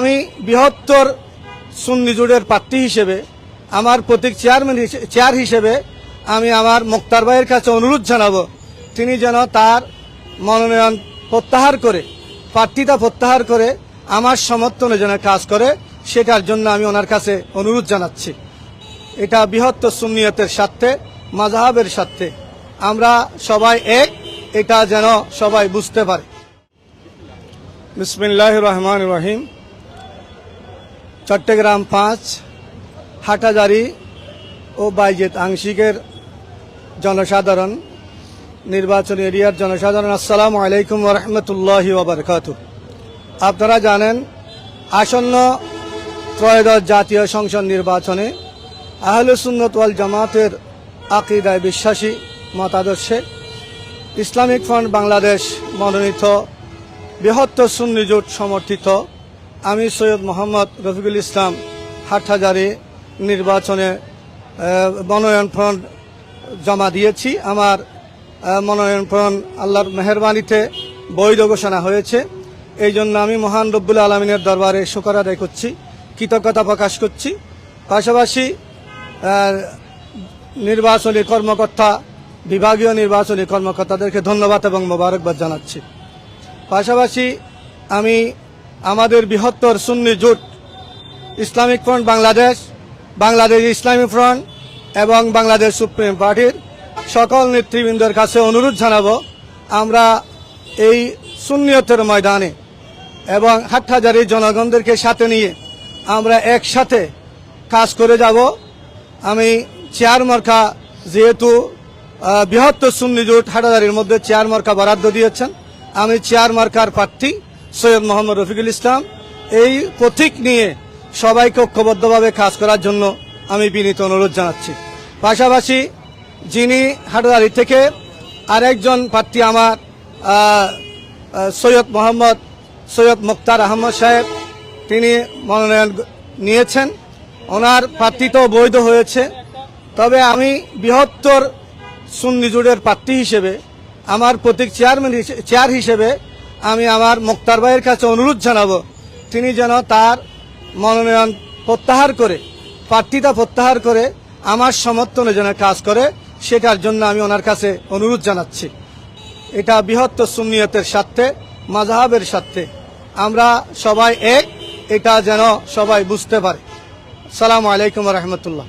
আমি বৃহত্তর সুন্নি জোটের প্রার্থী হিসেবে আমার প্রতীক চেয়ার হিসেবে আমি আমার মোক্তার ভাইয়ের কাছে অনুরোধ জানাবো, তিনি যেন তার মনোনয়ন প্রত্যাহার করে, প্রার্থিতা প্রত্যাহার করে আমার সমর্থনে যেন কাজ করে, সেটার জন্য আমি ওনার কাছে অনুরোধ জানাচ্ছি। এটা বৃহত্তর সুন্নিয়তের স্বার্থে, মাযহাবের স্বার্থে আমরা সবাই এক, এটা যেন সবাই বুঝতে পারে। বিসমিল্লাহির রহমানির রহিম। চট্টগ্রাম 5 হাটাজারি ও বাইজিত আংশিকের জনসাধারণ, নির্বাচনী এরিয়ার জনসাধারণ, আসসালামু আলাইকুম ওয়া রাহমাতুল্লাহি ওয়া বারাকাতুহু। আপনারা জানেন আসন্ন ত্রয়োদশ জাতীয় সংসদ নির্বাচনে আহলে সুন্নাত ওয়াল জামাতের আকীদায় বিশ্বাসী, মতাদর্শে ইসলামিক ফ্রন্ট বাংলাদেশ মনোনীত বৃহত্তর সুন্নি জোট সমর্থিত আমি সৈয়দ মোহাম্মদ রফিকুল ইসলাম হাটহাজারী নির্বাচনে মনোনয়ন ফর্ম জমা দিয়েছি। আমার মনোনয়ন ফর্ম আল্লাহর মেহেরবানিতে বৈধ ঘোষণা হয়েছে। এই জন্য আমি মহান রব্বুল আলমিনের দরবারে শুকর আদায় করছি, কৃতজ্ঞতা প্রকাশ করছি। পাশাপাশি নির্বাচনী কর্মকর্তা, বিভাগীয় নির্বাচনী কর্মকর্তাদেরকে ধন্যবাদ এবং মোবারকবাদ জানাচ্ছি। পাশাপাশি আমি আমাদের বৃহত্তর সুন্নি জোট ইসলামিক ফ্রন্ট বাংলাদেশ, বাংলাদেশ ইসলামী ফ্রন্ট এবং বাংলাদেশ সুপ্রিম পার্টির সকল নেতৃবৃন্দের কাছে অনুরোধ জানাবো, আমরা এই সুন্নিয়তের ময়দানে এবং হাটহাজারীর জনগণদেরকে সাথে নিয়ে আমরা একসাথে কাজ করে যাব। আমি চেয়ার মার্কা, যেহেতু বৃহত্তর সুন্নি জোট হাটহাজারীর মধ্যে চেয়ার মার্কা বরাদ্দ দিয়েছেন, আমি চেয়ার মার্কার প্রার্থী সৈয়দ মোহাম্মদ রফিকুল ইসলাম। এই প্রতীক নিয়ে সবাইকে ঐক্যবদ্ধভাবে কাজ করার জন্য আমি বিনীত অনুরোধ জানাচ্ছি। পাশাপাশি যিনি হাটহাজারী থেকে আরেকজন প্রার্থী আমার সৈয়দ মুক্তার আহমদ সাহেব, তিনি মনোনয়ন নিয়েছেন, ওনার প্রার্থিতাও বৈধ হয়েছে। তবে আমি বৃহত্তর সুন্নি জোটের প্রার্থী হিসেবে আমার প্রতীক চেয়ার হিসেবে আমি আমার মোক্তার ভাইয়ের কাছে অনুরোধ জানাবো, তিনি যেন তার মনোনয়ন প্রত্যাহার করে, প্রার্থিতা প্রত্যাহার করে আমার সমর্থনে যেন কাজ করে, সেটার জন্য আমি ওনার কাছে অনুরোধ জানাচ্ছি। এটা বৃহত্তর সুন্নিয়তের স্বার্থে, মাযহাবের স্বার্থে আমরা সবাই এক, এটা যেন সবাই বুঝতে পারে। আসসালামু আলাইকুম ওয়া রাহমাতুল্লাহ।